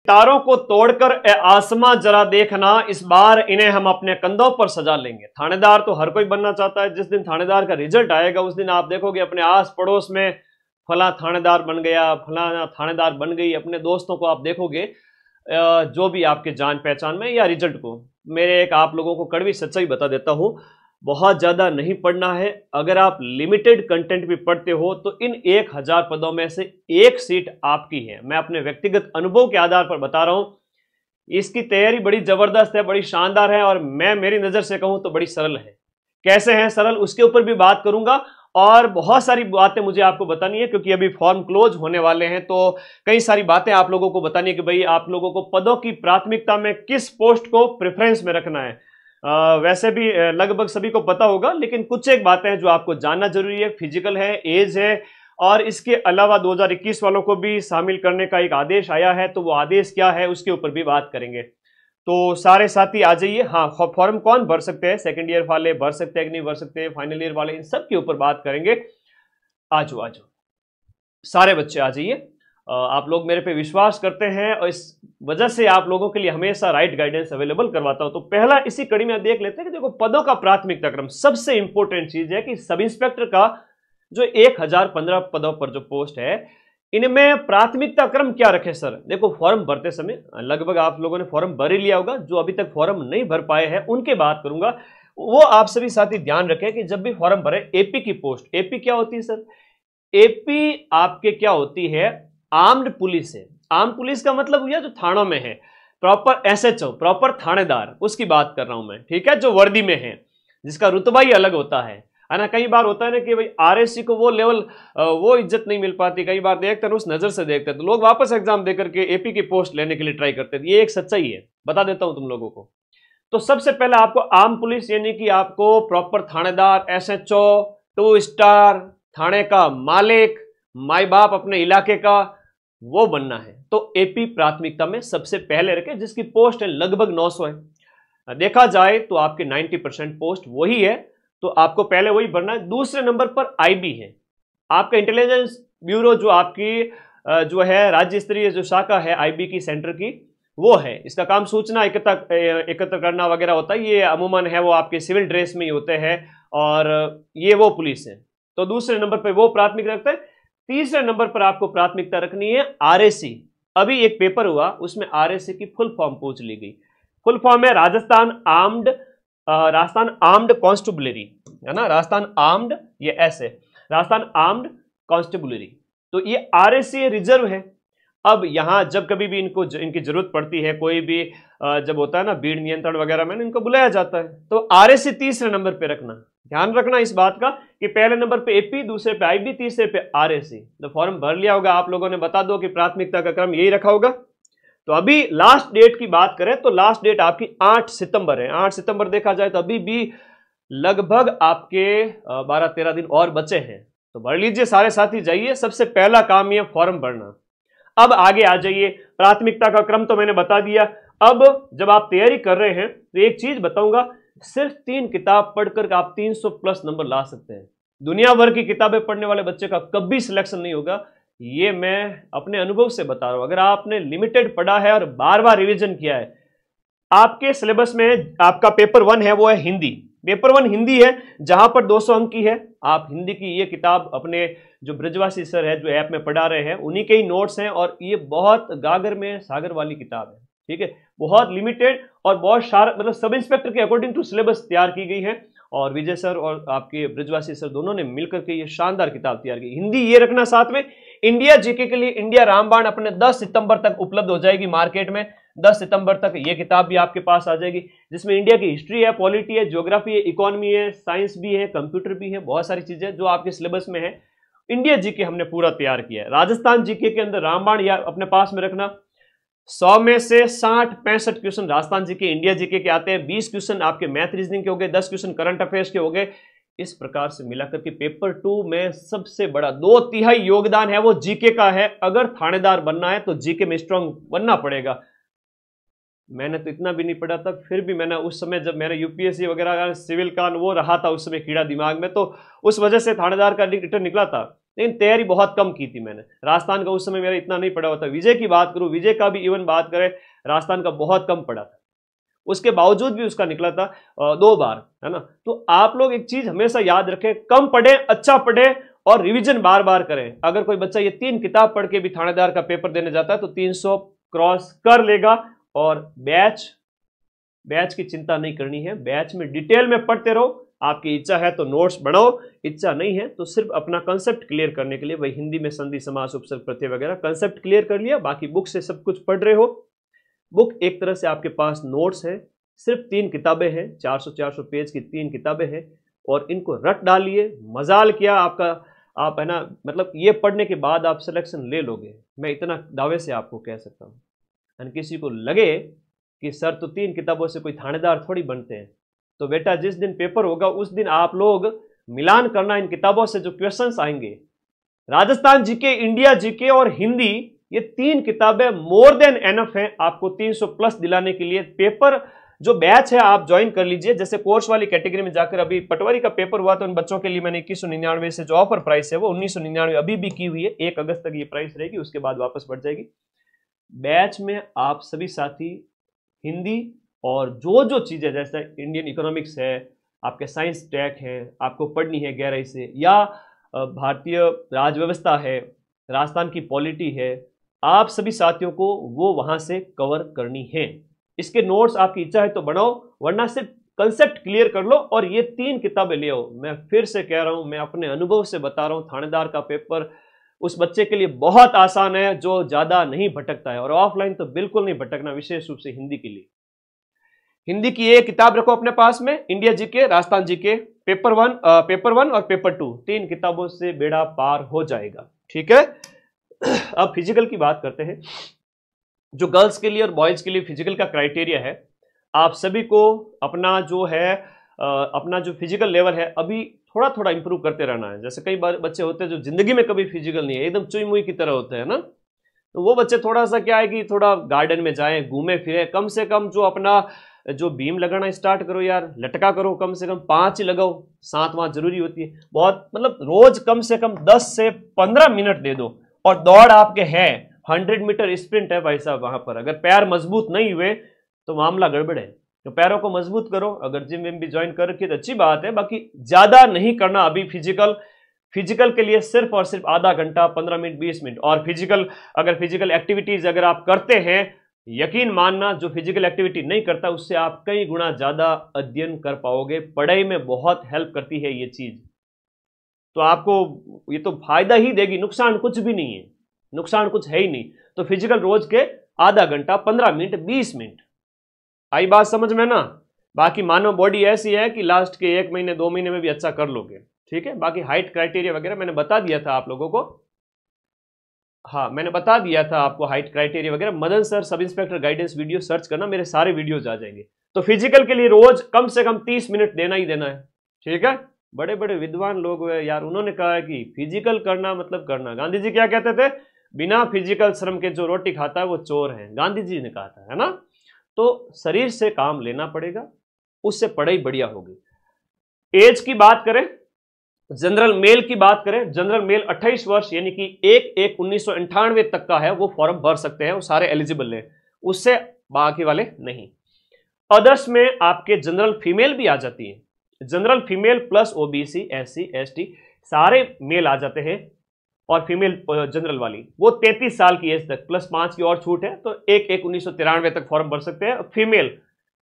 तारों को तोड़कर ए आसमां जरा देखना, इस बार इन्हें हम अपने कंधों पर सजा लेंगे। थानेदार तो हर कोई बनना चाहता है। जिस दिन थानेदार का रिजल्ट आएगा उस दिन आप देखोगे अपने आस पड़ोस में फला थानेदार बन गया, फला थानेदार बन गई। अपने दोस्तों को आप देखोगे जो भी आपके जान पहचान में, या रिजल्ट को। मेरे एक आप लोगों को कड़वी सच्चाई बता देता हूं, बहुत ज्यादा नहीं पढ़ना है। अगर आप लिमिटेड कंटेंट भी पढ़ते हो तो इन 1000 पदों में से एक सीट आपकी है। मैं अपने व्यक्तिगत अनुभव के आधार पर बता रहा हूं। इसकी तैयारी बड़ी जबरदस्त है, बड़ी शानदार है, और मैं मेरी नजर से कहूं तो बड़ी सरल है। कैसे है सरल, उसके ऊपर भी बात करूंगा, और बहुत सारी बातें मुझे आपको बतानी है, क्योंकि अभी फॉर्म क्लोज होने वाले हैं। तो कई सारी बातें आप लोगों को बतानी है कि भाई आप लोगों को पदों की प्राथमिकता में किस पोस्ट को प्रेफरेंस में रखना है। वैसे भी लगभग सभी को पता होगा, लेकिन कुछ एक बातें हैं जो आपको जानना जरूरी है। फिजिकल है, एज है, और इसके अलावा 2021 वालों को भी शामिल करने का एक आदेश आया है, तो वो आदेश क्या है उसके ऊपर भी बात करेंगे। तो सारे साथी आ जाइए। हाँ, फॉर्म कौन भर सकते हैं, सेकंड ईयर वाले भर सकते हैं कि नहीं भर सकते, फाइनल ईयर वाले, इन सब के ऊपर बात करेंगे। आजो आजो, सारे बच्चे आ जाइए। आप लोग मेरे पे विश्वास करते हैं और इस वजह से आप लोगों के लिए हमेशा राइट गाइडेंस अवेलेबल करवाता हूं। तो पहला इसी कड़ी में देख लेते हैं कि देखो, पदों का प्राथमिकता क्रम सबसे इंपॉर्टेंट चीज है कि सब इंस्पेक्टर का जो 1015 पदों पर जो पोस्ट है, इनमें प्राथमिकता क्रम क्या रखे सर। देखो, फॉर्म भरते समय लगभग आप लोगों ने फॉर्म भर ही लिया होगा। जो अभी तक फॉर्म नहीं भर पाए हैं उनके बात करूंगा। वो आप सभी साथी ध्यान रखें कि जब भी फॉर्म भरे, एपी की पोस्ट, एपी क्या होती है सर, एपी आपके क्या होती है, आर्म्ड पुलिस है। आर्म्ड पुलिस का मतलब हुआ जो थानों में है, प्रॉपर एसएचओ, प्रॉपर थानेदार, उसकी बात कर रहा हूं मैं, ठीक है, जो वर्दी में है, जिसका रुतबा ही अलग होता है ना। कई बार होता है ना कि भाई आरएससी को वो लेवल, वो इज्जत नहीं मिल पाती। कई बार देखते हैं उस नजर से देखते हैं, तो लोग वापस एग्जाम देकर के एपी की पोस्ट लेने के लिए ट्राई करते हैं। ये एक सच्चाई है, बता देता हूं तुम लोगों को। तो सबसे पहले आपको आर्म पुलिस, यानी कि आपको प्रॉपर थानेदार, एसएचओ, 2 स्टार, थाने का मालिक, माई बाप अपने इलाके का, वो बनना है। तो एपी प्राथमिकता में सबसे पहले रखे, जिसकी पोस्ट है लगभग 900 है। देखा जाए तो आपके 90% पोस्ट वही है, तो आपको पहले वही भरना है। दूसरे नंबर पर आईबी है, आपका इंटेलिजेंस ब्यूरो, जो आपकी जो है राज्य स्तरीय जो शाखा है आईबी की, सेंटर की, वो है। इसका काम सूचना एकत्र करना वगैरह होता है। ये अमूमन है वो आपके सिविल ड्रेस में ही होते हैं, और ये वो पुलिस है। तो दूसरे नंबर पर वो प्राथमिकता रखते हैं। तीसरे नंबर पर आपको प्राथमिकता रखनी है आरएसी। अभी एक पेपर हुआ, उसमें आरएसी की फुल फॉर्म पूछ ली गई। फुल फॉर्म है राजस्थान आर्म्ड कॉन्स्टेबलरी, है ना, राजस्थान आर्म्ड, ये ऐसे राजस्थान आर्म्ड कॉन्स्टेबलरी। तो ये आरएसी रिजर्व है। अब यहां जब कभी भी इनकी जरूरत पड़ती है, कोई भी जब होता है ना भीड़ नियंत्रण वगैरह में, इनको बुलाया जाता है। तो आरएसी तीसरे नंबर पे रखना, ध्यान रखना इस बात का कि पहले नंबर पे एपी, दूसरे पे आईबी, तीसरे पे आरएसी। तो फॉर्म भर लिया होगा आप लोगों ने, बता दो कि प्राथमिकता का क्रम यही रखा होगा। तो अभी लास्ट डेट की बात करें तो लास्ट डेट आपकी 8 सितंबर है। 8 सितंबर देखा जाए तो अभी भी लगभग आपके 12-13 दिन और बचे हैं। तो भर लीजिए सारे साथी, जाइए। सबसे पहला काम ये फॉर्म भरना। अब आगे आ जाइए, प्राथमिकता का क्रम तो मैंने बता दिया। अब जब आप तैयारी कर रहे हैं तो एक चीज बताऊंगा, सिर्फ 3 किताब पढ़कर आप 300 प्लस नंबर ला सकते हैं। दुनिया भर की किताबें पढ़ने वाले बच्चे का कभी सिलेक्शन नहीं होगा, ये मैं अपने अनुभव से बता रहा हूं। अगर आपने लिमिटेड पढ़ा है और बार बार रिवीजन किया है, आपके सिलेबस में आपका पेपर 1 है, वो है हिंदी। पेपर 1 हिंदी है, जहां पर 200 अंक की है। आप हिंदी की ये किताब अपने जो ब्रजवासी सर है, जो ऐप में पढ़ा रहे हैं, उन्हीं के ही नोट्स हैं, और ये बहुत गागर में सागर वाली किताब है, ठीक है, बहुत लिमिटेड और बहुत शार्प, मतलब सब इंस्पेक्टर के अकॉर्डिंग टू सिलेबस तैयार की गई है। और विजय सर और आपके ब्रजवासी सर दोनों ने मिलकर के ये शानदार किताब तैयार की। हिंदी ये रखना साथ में। इंडिया जीके के लिए इंडिया रामबाण अपने 10 सितंबर तक उपलब्ध हो जाएगी मार्केट में। 10 सितंबर तक ये किताब भी आपके पास आ जाएगी, जिसमें इंडिया की हिस्ट्री है, पॉलिटी है, ज्योग्राफी है, इकोनॉमी है, साइंस भी है, कंप्यूटर भी है, बहुत सारी चीजें जो आपके सिलेबस में है। इंडिया जीके हमने पूरा तैयार किया है। राजस्थान जीके के अंदर रामबाण या अपने पास में रखना। 100 में से 60-65 question Rajasthan GK, India GK के आते हैं। 20 क्वेश्चन आपके मैथ रीजनिंग के हो गए, 10 क्वेश्चन करंट अफेयर्स के हो गए। इस प्रकार से मिलाकर के पेपर 2 में सबसे बड़ा 2/3 योगदान है वो जीके का है। अगर थानेदार बनना है तो जीके में स्ट्रांग बनना पड़ेगा। मैंने तो इतना भी नहीं पढ़ा था, फिर भी मैंने उस समय जब मैंने यूपीएससी वगैरह सिविल का वो रहा था उस समय कीड़ा दिमाग में, तो उस वजह से थानेदार का रिटर्न निकला था। लेकिन तैयारी बहुत कम की थी मैंने। राजस्थान का उस समय मेरा इतना नहीं पड़ा हुआ था। विजय की बात करूं, विजय का भी इवन बात करें, राजस्थान का बहुत कम पड़ा था, उसके बावजूद भी उसका निकला था 2 बार, है ना। तो आप लोग एक चीज हमेशा याद रखें, कम पढ़े, अच्छा पढ़े और रिवीजन बार बार करें। अगर कोई बच्चा ये 3 किताब पढ़ के भी थानेदार का पेपर देने जाता है तो 300 क्रॉस कर लेगा। और बैच की चिंता नहीं करनी है, बैच में डिटेल में पढ़ते रहो। आपकी इच्छा है तो नोट्स बढ़ाओ, इच्छा नहीं है तो सिर्फ अपना कंसेप्ट क्लियर करने के लिए वही हिंदी में संधि समास उपसर्ग प्रत्यय वगैरह कंसेप्ट क्लियर कर लिया, बाकी बुक से सब कुछ पढ़ रहे हो। बुक एक तरह से आपके पास नोट्स है, सिर्फ 3 किताबें हैं, 400 पेज की 3 किताबें हैं और इनको रट डालिए। मजाल किया आपका, आप है ना, मतलब ये पढ़ने के बाद आप सिलेक्शन ले लोगे, मैं इतना दावे से आपको कह सकता हूँ। और किसी को लगे कि सर तो 3 किताबों से कोई थानेदार थोड़ी बनते हैं, तो बेटा जिस दिन पेपर होगा उस दिन आप लोग मिलान करना इन किताबों से, जो क्वेश्चंस आएंगे राजस्थान जीके, इंडिया जीके और हिंदी, ये 3 किताबें मोर देन एनफ हैं आपको 300 प्लस दिलाने के लिए। पेपर जो बैच है आप ज्वाइन कर लीजिए, जैसे कोर्स वाली कैटेगरी में जाकर अभी पटवारी का पेपर हुआ तो उन बच्चों के लिए मैंने 2199 से जो ऑफर प्राइस है वो 1999 अभी भी की हुई है, 1 अगस्त तक ये प्राइस रहेगी, उसके बाद वापस बढ़ जाएगी। बैच में आप सभी साथी हिंदी और जो जो चीजें जैसे इंडियन इकोनॉमिक्स है, आपके साइंस टेक है, आपको पढ़नी है गहराई से, या भारतीय राज व्यवस्था है, राजस्थान की पॉलिटी है, आप सभी साथियों को वो वहां से कवर करनी है। इसके नोट्स आपकी इच्छा है तो बनाओ, वरना सिर्फ कंसेप्ट क्लियर कर लो और ये 3 किताबें ले आओ। मैं फिर से कह रहा हूं, मैं अपने अनुभव से बता रहा हूं, थानेदार का पेपर उस बच्चे के लिए बहुत आसान है जो ज्यादा नहीं भटकता है, और ऑफलाइन तो बिल्कुल नहीं भटकना, विशेष रूप से हिंदी के लिए। हिंदी की एक किताब रखो अपने पास में, India GK, Rajasthan GK, paper 1 और पेपर 2, 3 किताबों से बेड़ा पार हो जाएगा, ठीक है। अब फिजिकल की बात करते हैं। जो गर्ल्स के लिए और बॉयज के लिए फिजिकल का क्राइटेरिया है, आप सभी को अपना जो है अपना जो फिजिकल लेवल है अभी थोड़ा थोड़ा इंप्रूव करते रहना है। जैसे कई बार बच्चे होते हैं जो जिंदगी में कभी फिजिकल नहीं है, एकदम चुई मुई की तरह होते हैं ना, तो वो बच्चे थोड़ा सा क्या है कि थोड़ा गार्डन में जाएं, घूमे फिरे, कम से कम जो अपना जो बीम लगाना स्टार्ट करो यार, लटका करो, कम से कम 5 ही लगाओ, 7 जरूरी होती है बहुत, मतलब रोज कम से कम 10 से 15 मिनट दे दो। और दौड़ आपके है 100 मीटर स्प्रिंट है भाई साहब, वहां पर अगर पैर मजबूत नहीं हुए तो मामला गड़बड़ है, तो पैरों को मजबूत करो। अगर जिम विम भी ज्वाइन कर रखी तो अच्छी बात है, बाकी ज्यादा नहीं करना अभी फिजिकल के लिए सिर्फ और सिर्फ आधा घंटा, 15 मिनट, 20 मिनट। और अगर फिजिकल एक्टिविटीज अगर आप करते हैं, यकीन मानना जो फिजिकल एक्टिविटी नहीं करता उससे आप कई गुना ज्यादा अध्ययन कर पाओगे, पढ़ाई में बहुत हेल्प करती है ये चीज, तो आपको ये तो फायदा ही देगी, नुकसान कुछ भी नहीं है, नुकसान कुछ है ही नहीं। तो फिजिकल रोज के आधा घंटा, 15 मिनट, 20 मिनट, आई बात समझ में ना। बाकी मानव बॉडी ऐसी है कि लास्ट के 1 महीने 2 महीने में भी अच्छा कर लोगे, ठीक है। बाकी हाइट क्राइटेरिया वगैरह मैंने बता दिया था आप लोगों को, हाँ मैंने बता दिया था आपको हाइट क्राइटेरिया वगैरह। Madan sir sub inspector guidance video search करना, मेरे सारे वीडियोज आ जाएंगे। तो फिजिकल के लिए रोज कम से कम 30 मिनट देना ही देना है, ठीक है। बड़े बड़े विद्वान लोग हुए यार, उन्होंने कहा है कि फिजिकल करना मतलब करना। गांधी जी क्या कहते थे, बिना फिजिकल श्रम के जो रोटी खाता है वो चोर है, गांधी जी ने कहा था, है ना। तो शरीर से काम लेना पड़ेगा, उससे पढ़ाई बढ़िया होगी। एज की बात करें, जनरल मेल की बात करें, जनरल मेल 28 वर्ष यानी कि 1/1/1998 तक का है, वो फॉर्म भर सकते हैं, वो सारे एलिजिबल हैं, उससे बाकी वाले नहीं। अदर्स में आपके जनरल फीमेल भी आ जाती है, general female plus OBC, SC, ST सारे मेल आ जाते हैं। और फीमेल जनरल वाली वो 33 साल की एज तक प्लस 5 की और छूट है, तो 1/1/1993 तक फॉर्म भर सकते हैं। फीमेल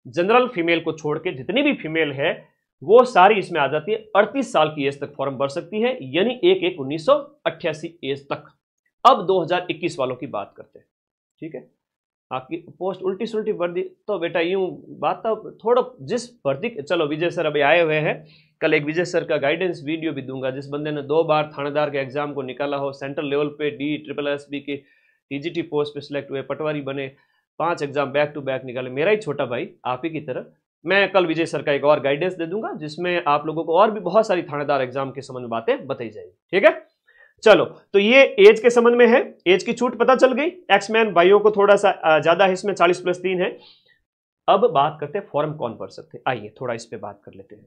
जनरल फीमेल को छोड़ के जितनी भी फीमेल है वो सारी इसमें आ जाती है, 38 साल की एज तक फॉर्म भर सकती है, यानी 1/1/1988 एज तक। अब 2021 वालों की बात करते हैं, ठीक है। आपकी पोस्ट उल्टी सुल्टी वर्दी, तो बेटा यूं बात तो थोड़ा जिस भर्ती, चलो विजय सर अभी आए हुए हैं, कल एक विजय सर का गाइडेंस वीडियो भी दूंगा, जिस बंदे ने 2 बार थानेदार के एग्जाम को निकाला हो, सेंट्रल लेवल पे DSSB के TGT पोस्ट पे सिलेक्ट हुए, पटवारी बने, 5 एग्जाम बैक टू बैक निकाले, मेरा ही छोटा भाई आप ही की तरह। मैं कल विजय सर का एक और गाइडेंस दे दूंगा जिसमें आप लोगों को और भी बहुत सारी थानेदार एग्जाम के संबंध में बातें बताई जाएगी, ठीक है। चलो, तो ये एज के संबंध में है, एज की छूट पता चल गई। एक्समैन भाइयों को थोड़ा सा ज्यादा है इसमें, 40+3 है। अब बात करते हैं फॉर्म कौन भर सकते हैं, आइए थोड़ा इस पे बात कर लेते हैं।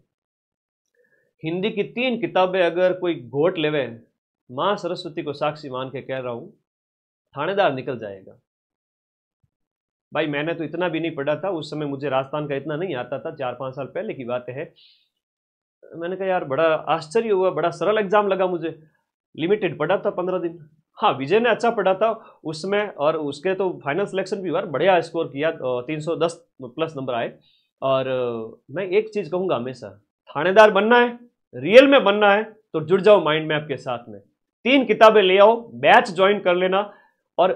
हिंदी की 3 किताबें अगर कोई घोट लेवे मां सरस्वती को साक्षी मान के कह रहा हूं, थानेदार निकल जाएगा। भाई मैंने तो इतना भी नहीं पढ़ा था उस समय, मुझे राजस्थान का इतना नहीं आता था, 4-5 साल पहले की बात है। मैंने कहा यार बड़ा आश्चर्य हुआ, बड़ा सरल एग्जाम लगा मुझे, लिमिटेड पढ़ा था 15 दिन। हाँ विजय ने अच्छा पढ़ा था उसमें, और उसके तो फाइनल सिलेक्शन भी हुआ, बढ़िया स्कोर किया, 310 प्लस नंबर आए। और मैं एक चीज कहूंगा हमेशा, थानेदार बनना है, रियल में बनना है तो जुड़ जाओ माइंड मैप के साथ में, 3 किताबें ले आओ, बैच ज्वाइन कर लेना, और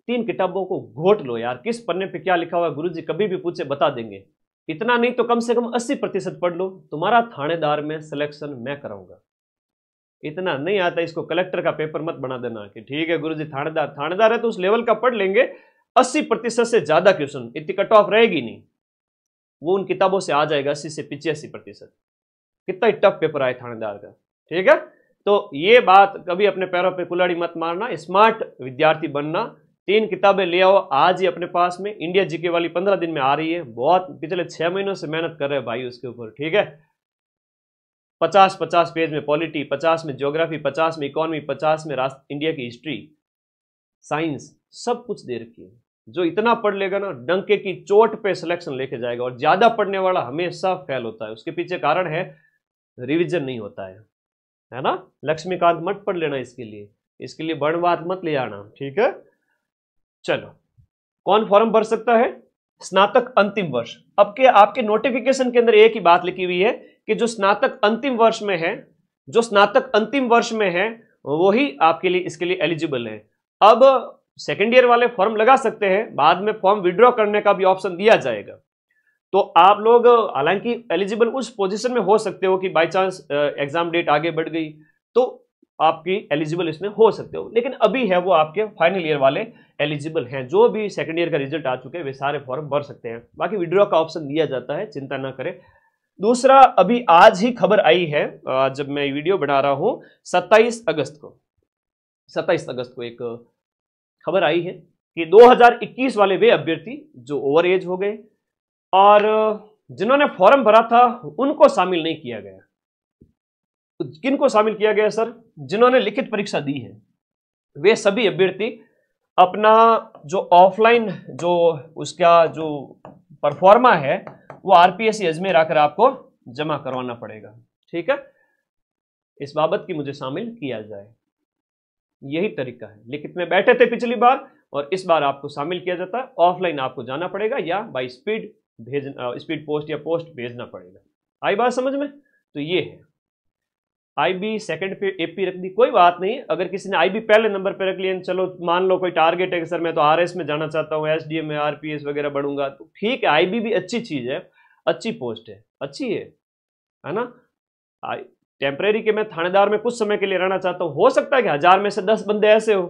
3 किताबों को घोट लो यार, किस पन्ने पे क्या लिखा हुआ है गुरुजी कभी भी पूछे बता देंगे। इतना नहीं तो कम से कम 80% पढ़ लो, तुम्हारा थानेदार में सिलेक्शन मैं कराऊंगा। इतना नहीं आता इसको कलेक्टर का पेपर मत बना देना कि ठीक है गुरुजी थानेदार, थानेदार है तो उस लेवल का पढ़ लेंगे, 80% से ज्यादा क्वेश्चन, इतनी कट ऑफ रहेगी नहीं, वो उन किताबों से आ जाएगा 80 से 85%। कितना ही टफ पेपर आए थानेदार का, ठीक है। तो ये बात कभी अपने पैरों पे कुल्हाड़ी मत मारना, स्मार्ट विद्यार्थी बनना। 3 किताबें ले आओ आज ही अपने पास में, इंडिया जीके वाली 15 दिन में आ रही है, बहुत पिछले 6 महीनों से मेहनत कर रहे हैं भाई उसके ऊपर, ठीक है। 50-50 पेज में पॉलिटी, 50 में ज्योग्राफी, 50 में इकोनॉमी, 50 में इंडिया की हिस्ट्री, साइंस, सब कुछ दे रखी है। जो इतना पढ़ लेगा ना डंके की चोट पे सिलेक्शन लेके जाएगा, और ज्यादा पढ़ने वाला हमेशा फेल होता है, उसके पीछे कारण है रिवीजन नहीं होता है ना। लक्ष्मीकांत मत पढ़ लेना इसके लिए वर्णवाद मत ले आना, ठीक है। चलो, कौन फॉर्म भर सकता है? स्नातक अंतिम वर्ष। अब के आपके नोटिफिकेशन के अंदर एक ही बात लिखी हुई है कि जो स्नातक अंतिम वर्ष में है, जो स्नातक अंतिम वर्ष में है वही आपके लिए इसके लिए एलिजिबल है। अब सेकेंड ईयर वाले फॉर्म लगा सकते हैं, बाद में फॉर्म विड्रॉ करने का भी ऑप्शन दिया जाएगा। तो आप लोग हालांकि एलिजिबल उस पोजीशन में हो सकते हो कि बाय चांस एग्जाम डेट आगे बढ़ गई तो आपकी एलिजिबल इसमें हो सकते हो, लेकिन अभी है वो आपके फाइनल ईयर वाले एलिजिबल हैं। जो भी सेकंड ईयर का रिजल्ट आ चुके हैं वे सारे फॉर्म भर सकते हैं, बाकी विड्रॉ का ऑप्शन दिया जाता है, चिंता ना करें। दूसरा, अभी आज ही खबर आई है, जब मैं वीडियो बना रहा हूं 27 अगस्त को एक खबर आई है कि 2021 वाले वे अभ्यर्थी जो ओवर एज हो गए और जिन्होंने फॉर्म भरा था उनको शामिल नहीं किया गया। तो किनको शामिल किया गया सर? जिन्होंने लिखित परीक्षा दी है वे सभी अभ्यर्थी अपना जो ऑफलाइन जो उसका जो परफॉर्मा है वो आरपीएससी अजमेर आकर आपको जमा करवाना पड़ेगा, ठीक है। इस बाबत की मुझे शामिल किया जाए, यही तरीका है। लिखित में बैठे थे पिछली बार और इस बार आपको शामिल किया जाता है, ऑफलाइन आपको जाना पड़ेगा या बाई स्पीड पोस्ट या पोस्ट भेजना पड़ेगा। आई बात समझ में? तो ये है, आईबी सेकंड पे एपी रख दी, कोई बात नहीं। अगर किसी ने आईबी पहले नंबर पे रख लिया, चलो मान लो कोई टारगेट है कि सर मैं तो आरएस में जाना चाहता हूँ, एसडीएम में आरपीएस वगैरह बढ़ूंगा, तो ठीक है, आईबी भी अच्छी चीज है, अच्छी पोस्ट है, अच्छी है ना। टेम्परेरी के मैं थानेदार में कुछ समय के लिए रहना चाहता हूँ, हो सकता है कि 1000 में से 10 बंदे ऐसे हो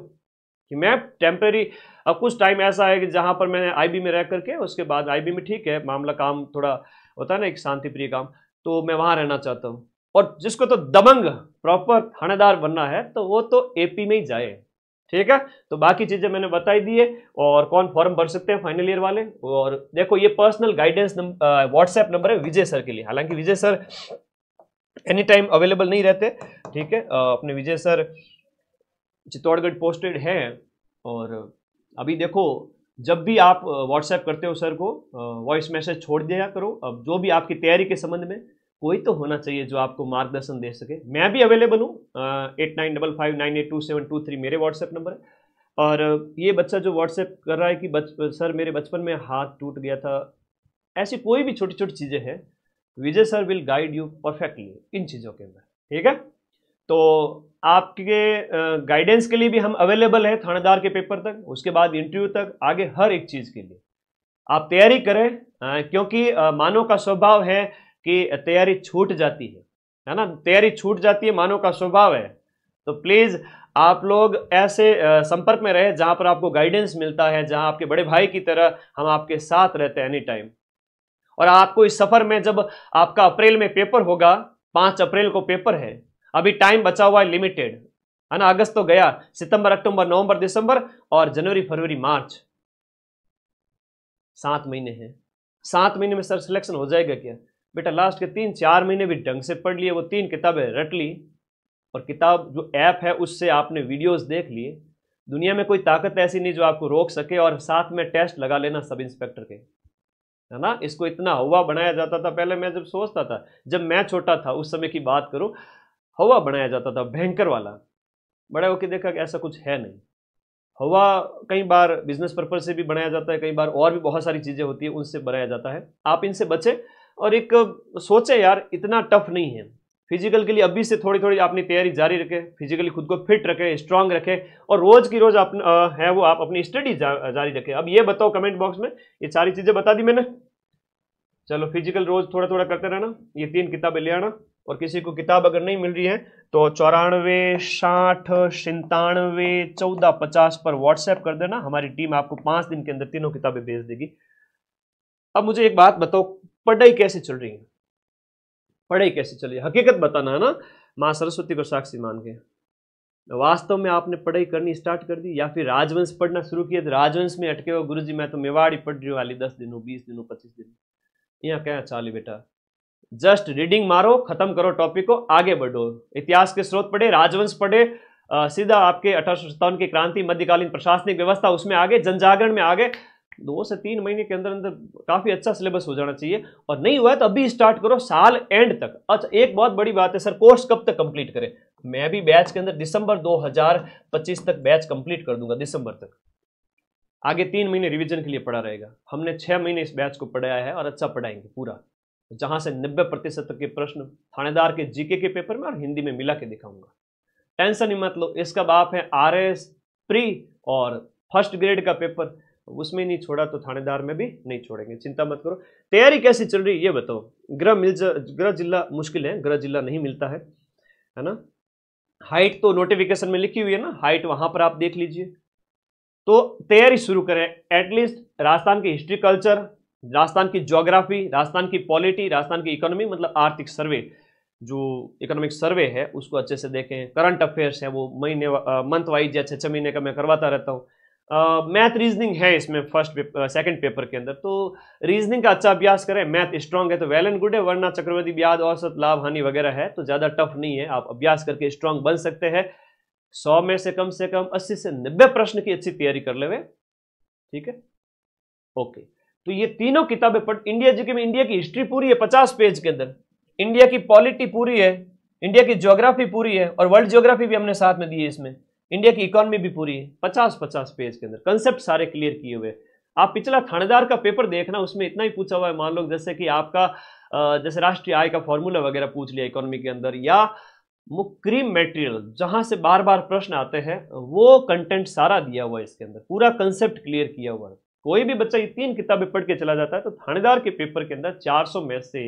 कि मैं टेम्परेरी, अब कुछ टाइम ऐसा है कि जहां पर मैंने आईबी में रह करके उसके बाद आईबी में ठीक है मामला काम थोड़ा होता है ना एक शांति प्रिय काम, तो मैं वहां रहना चाहता हूँ। और जिसको तो दबंग प्रॉपर थानेदार बनना है तो वो तो एपी में ही जाए, ठीक है। तो बाकी चीजें मैंने बताई दी है। और कौन फॉर्म भर सकते हैं फाइनल ईयर वाले, और देखो ये पर्सनल गाइडेंस व्हाट्सएप नंबर है विजय सर के लिए, हालांकि विजय सर एनी टाइम अवेलेबल नहीं रहते, ठीक है। अपने विजय सर चित्तौड़गढ़ पोस्टेड हैं, और अभी देखो जब भी आप व्हाट्सएप करते हो सर को वॉइस मैसेज छोड़ दिया करो। अब जो भी आपकी तैयारी के संबंध में कोई तो होना चाहिए जो आपको मार्गदर्शन दे सके। मैं भी अवेलेबल हूँ, 8955982723 मेरे व्हाट्सएप नंबर है। और ये बच्चा जो व्हाट्सएप कर रहा है कि सर मेरे बचपन में हाथ टूट गया था, ऐसी कोई भी छोटी छोटी चीज़ें हैं, Vijay sir will guide you perfectly इन चीज़ों के अंदर, ठीक है। तो आपके गाइडेंस के लिए भी हम अवेलेबल है, थानेदार के पेपर तक, उसके बाद इंटरव्यू तक, आगे हर एक चीज़ के लिए आप तैयारी करें, क्योंकि मानव का स्वभाव है कि तैयारी छूट जाती है ना, तैयारी छूट जाती है, मानव का स्वभाव है। तो प्लीज़ आप लोग ऐसे संपर्क में रहे जहां पर आपको गाइडेंस मिलता है, जहां आपके बड़े भाई की तरह हम आपके साथ रहते हैं एनी टाइम। और आपको इस सफर में, जब आपका अप्रैल में पेपर होगा, 5 अप्रैल को पेपर है, अभी टाइम बचा हुआ है लिमिटेड, है ना। अगस्त तो गया, सितंबर, अक्टूबर, नवंबर, दिसंबर और जनवरी, फरवरी, मार्च, 7 महीने हैं। 7 महीने में सर सिलेक्शन हो जाएगा क्या? बेटा लास्ट के 3-4 महीने भी ढंग से पढ़ लिए, वो 3 किताबें रट ली, और किताब जो ऐप है उससे आपने वीडियोस देख लिए, दुनिया में कोई ताकत ऐसी नहीं जो आपको रोक सके, और साथ में टेस्ट लगा लेना सब इंस्पेक्टर के, है ना। इसको इतना हवा बनाया जाता था पहले, मैं जब सोचता था, जब मैं छोटा था उस समय की बात करूं, हवा बनाया जाता था भयंकर वाला। बड़े होकर देखा कि ऐसा कुछ है नहीं। हवा कई बार बिजनेस पर्पज से भी बनाया जाता है, कई बार और भी बहुत सारी चीजें होती है उनसे बनाया जाता है। आप इनसे बचे और एक सोचे यार इतना टफ नहीं है। फिजिकल के लिए अभी से थोड़ी थोड़ी अपनी तैयारी जारी रखें, फिजिकली खुद को फिट रखें, स्ट्रांग रखें, और रोज की रोज है वो आप अपनी स्टडी जारी रखें। अब ये बताओ कमेंट बॉक्स में, ये सारी चीजें बता दी मैंने। चलो फिजिकल रोज थोड़ा थोड़ा करते रहना, ये 3 किताबें ले आना, और किसी को किताब अगर नहीं मिल रही है तो 94 60 97 14 50 पर व्हाट्सएप कर देना, हमारी टीम आपको 5 दिन के अंदर तीनों किताबें भेज देगी। अब मुझे एक बात बताओ, पढ़ाई कैसे चल रही है? पढ़ाई कैसे चल रही है हकीकत बताना, है ना, माँ सरस्वती को साक्षी मान के। वास्तव में आपने पढ़ाई करनी स्टार्ट कर दी, या फिर राजवंश पढ़ना शुरू किया तो राजवंश में अटके हो, गुरुजी मैं तो मेवाड़ी पढ़ रही हूँ वाली 10 दिनों 20 दिनों 25 दिन, यहाँ क्या चाली बेटा। जस्ट रीडिंग मारो, खत्म करो टॉपिक को, आगे बढ़ो। इतिहास के स्रोत पढ़े, राजवंश पढ़े, सीधा आपके 1857 की क्रांति, मध्यकालीन प्रशासनिक व्यवस्था, उसमें आगे, जनजागरण में आगे। 2 से 3 महीने के अंदर अंदर काफी अच्छा सिलेबस हो जाना चाहिए, और नहीं हुआ है तो अभी स्टार्ट करो साल एंड तक। अच्छा एक बहुत बड़ी बात है सर, कोर्स कब तक कंप्लीट करें? मैं भी बैच के अंदर दिसंबर 2025 तक बैच कंप्लीट कर दूंगा, दिसंबर तक। आगे 3 महीने रिवीजन के लिए पढ़ा रहेगा। हमने 6 महीने इस बैच को पढ़ाया है और अच्छा पढ़ाएंगे पूरा, जहां से 90% तक के प्रश्न थानेदार के जीके के पेपर में और हिंदी में मिला के दिखाऊंगा। टेंशन ही मत लो, इसका बाप है आरएस प्री और फर्स्ट ग्रेड का पेपर, उसमें नहीं छोड़ा तो थानेदार में भी नहीं छोड़ेंगे, चिंता मत करो। तैयारी कैसी चल रही है ये बताओ। गृह जिला मुश्किल है, गृह जिला नहीं मिलता है ना। हाइट तो नोटिफिकेशन में लिखी हुई है ना, हाइट वहां पर आप देख लीजिए। तो तैयारी शुरू करें, एटलीस्ट राजस्थान की हिस्ट्री कल्चर, राजस्थान की ज्योग्राफी, राजस्थान की पॉलिटी, राजस्थान की इकोनॉमी, मतलब आर्थिक सर्वे, जो इकोनॉमिक सर्वे है उसको अच्छे से देखें। करंट अफेयर्स है वो महीने मंथ वाइज या 6 महीने का मैं करवाता रहता हूँ। मैथ रीजनिंग है इसमें सेकंड पेपर के अंदर, तो रीजनिंग का अच्छा अभ्यास करें। मैथ स्ट्रांग है तो वेल एंड गुड है, वरना चक्रवर्ती ब्याज, औसत, लाभ, हानि वगैरह है तो ज़्यादा टफ नहीं है, आप अभ्यास करके स्ट्रांग बन सकते हैं। 100 में से कम 80 से 90 प्रश्न की अच्छी तैयारी कर ले, ठीक है, ओके। तो ये तीनों किताबें पढ़, इंडिया जीके में इंडिया की हिस्ट्री पूरी है 50 पेज के अंदर, इंडिया की पॉलिटी पूरी है, इंडिया की ज्योग्राफी पूरी है, और वर्ल्ड ज्योग्राफी भी हमने साथ में दी है इसमें, इंडिया की इकोनॉमी भी पूरी है 50 पेज के अंदर, कंसेप्ट सारे क्लियर किए हुए। आप पिछला थानेदार का पेपर देखना, उसमें इतना ही पूछा हुआ है, मान लो जैसे कि आपका जैसे राष्ट्रीय आय का फॉर्मूला वगैरह पूछ लिया इकोनॉमी के अंदर, या मुक्रीम मटेरियल जहां से बार बार प्रश्न आते हैं, वो कंटेंट सारा दिया हुआ है इसके अंदर, पूरा कंसेप्ट क्लियर किया हुआ है। कोई भी बच्चा ये 3 किताबें पढ़ के चला जाता है तो थानेदार के पेपर के अंदर 400 में से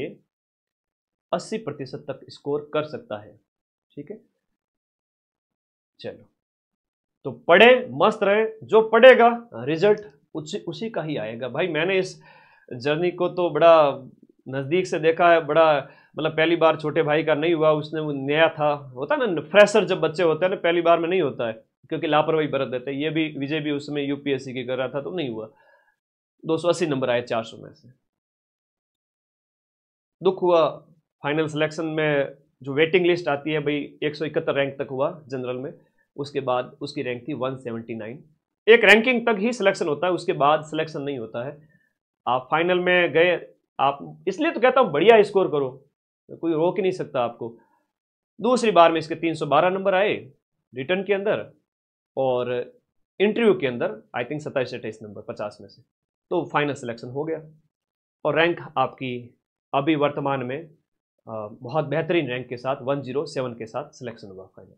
80% तक स्कोर कर सकता है, ठीक है। चलो तो पढ़े, मस्त रहे, जो पढ़ेगा रिजल्ट उसी का ही आएगा भाई। मैंने इस जर्नी को तो बड़ा नज़दीक से देखा है, बड़ा मतलब पहली बार छोटे भाई का नहीं हुआ, उसने वो नया था, होता ना फ्रेशर जब बच्चे होते हैं ना, पहली बार में नहीं होता है क्योंकि लापरवाही बरत देते हैं। ये भी विजय भी उसमें यूपीएससी की कर रहा था तो नहीं हुआ, 280 नंबर आए 400 में से। दुख हुआ, फाइनल सिलेक्शन में जो वेटिंग लिस्ट आती है भाई 171 रैंक तक हुआ जनरल में, उसके बाद उसकी रैंक थी 179। एक रैंकिंग तक ही सिलेक्शन होता है, उसके बाद सिलेक्शन नहीं होता है। आप फाइनल में गए, आप इसलिए तो कहता हूं बढ़िया स्कोर करो, कोई रोक ही नहीं सकता आपको। दूसरी बार में इसके 312 नंबर आए रिटर्न के अंदर, और इंटरव्यू के अंदर आई थिंक 27-28 नंबर 50 में से, तो फाइनल सिलेक्शन हो गया। और रैंक आपकी अभी वर्तमान में बहुत बेहतरीन रैंक के साथ 107 के साथ सिलेक्शन हुआ फाइनल।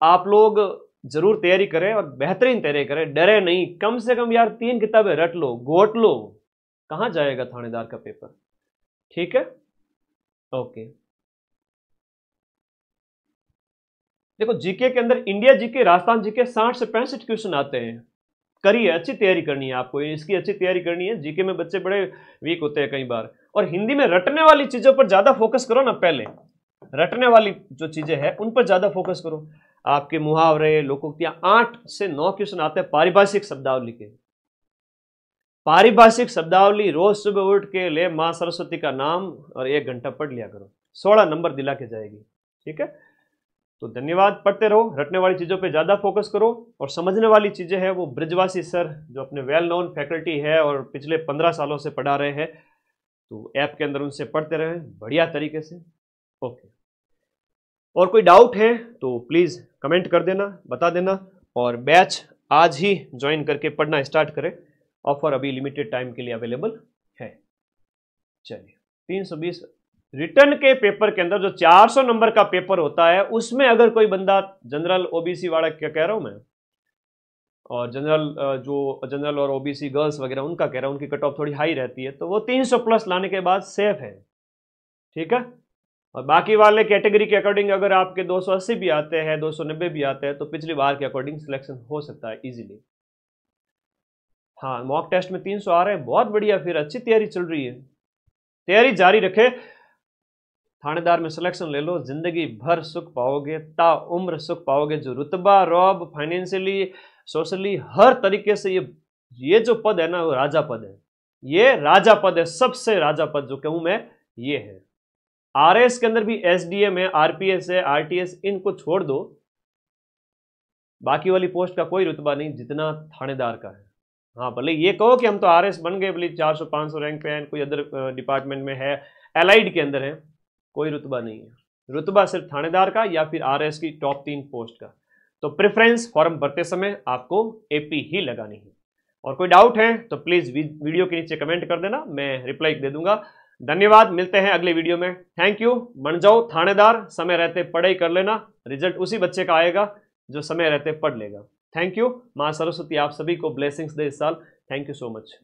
आप लोग जरूर तैयारी करें और बेहतरीन तैयारी करें, डरे नहीं, कम से कम यार 3 किताबें रट लो, गोट लो, कहां जाएगा थानेदार का पेपर, ठीक है, ओके। देखो जीके के अंदर इंडिया जीके, राजस्थान जीके 60 से 65 क्वेश्चन आते हैं, करिए, अच्छी तैयारी करनी है आपको, इसकी अच्छी तैयारी करनी है। जीके में बच्चे बड़े वीक होते हैं कई बार, और हिंदी में रटने वाली चीजों पर ज्यादा फोकस करो ना, पहले रटने वाली जो चीजें हैं उन पर ज्यादा फोकस करो। आपके मुहावरे, लोकोक्तियां, 8 से 9 क्वेश्चन आते हैं पारिभाषिक शब्दावली के। पारिभाषिक शब्दावली रोज सुबह उठ के ले मां सरस्वती का नाम और 1 घंटा पढ़ लिया करो, 16 नंबर दिला के जाएगी। ठीक है, तो धन्यवाद। पढ़ते रहो, रटने वाली चीज़ों पे ज़्यादा फोकस करो, और समझने वाली चीज़ें हैं वो ब्रिजवासी सर जो अपने वेल नोन फैकल्टी है और पिछले 15 सालों से पढ़ा रहे हैं, तो ऐप के अंदर उनसे पढ़ते रहें बढ़िया तरीके से। ओके, और कोई डाउट है तो प्लीज़ कमेंट कर देना, बता देना, और बैच आज ही ज्वाइन करके पढ़ना स्टार्ट करें। ऑफर अभी लिमिटेड टाइम के लिए अवेलेबल है। चलिए, 320 रिटर्न के पेपर के अंदर जो 400 नंबर का पेपर होता है, उसमें अगर कोई बंदा जनरल ओबीसी वाला, क्या कह रहा हूं मैं, और जनरल और ओबीसी गर्ल्स वगैरह उनका कह रहा हूं, उनकी कट ऑफ थोड़ी हाई रहती है, तो वो 300 प्लस लाने के बाद सेफ है। ठीक है, और बाकी वाले कैटेगरी के अकॉर्डिंग अगर आपके 280 भी आते हैं, 290 भी आते हैं, तो पिछली बार के अकॉर्डिंग सिलेक्शन हो सकता है इजीली। हाँ, मॉक टेस्ट में 300 आ रहे हैं, बहुत बढ़िया, फिर अच्छी तैयारी चल रही है, तैयारी जारी रखे। थानेदार में सिलेक्शन ले लो, जिंदगी भर सुख पाओगे, ता उम्र सुख पाओगे। जो रुतबा, रॉब, फाइनेंशियली, सोशली, हर तरीके से ये जो पद है ना, वो राजा पद है, ये राजा पद है, सबसे राजा पद जो कहूं मैं ये है। आरएस के अंदर भी एसडीएम है, आरपीएस है, आरटीएस, इनको छोड़ दो, बाकी वाली पोस्ट का कोई रुतबा नहीं जितना थानेदार का है। हाँ, भले ये कहो कि हम तो आरएस बन गए, भले 400-500 रैंक पे हैं, कोई अदर डिपार्टमेंट में है, एलाइड के अंदर है, कोई रुतबा नहीं है। रुतबा सिर्फ थानेदार का या फिर आरएस की टॉप 3 पोस्ट का। तो प्रेफरेंस फॉर्म भरते समय आपको एपी ही लगानी है। और कोई डाउट है तो प्लीज वीडियो के नीचे कमेंट कर देना, मैं रिप्लाई दे दूंगा। धन्यवाद, मिलते हैं अगले वीडियो में। Thank you. बन जाओ थानेदार, समय रहते पढ़ाई कर लेना, रिजल्ट उसी बच्चे का आएगा जो समय रहते पढ़ लेगा। Thank you. मां सरस्वती आप सभी को ब्लेसिंग्स दे इस साल। Thank you so much.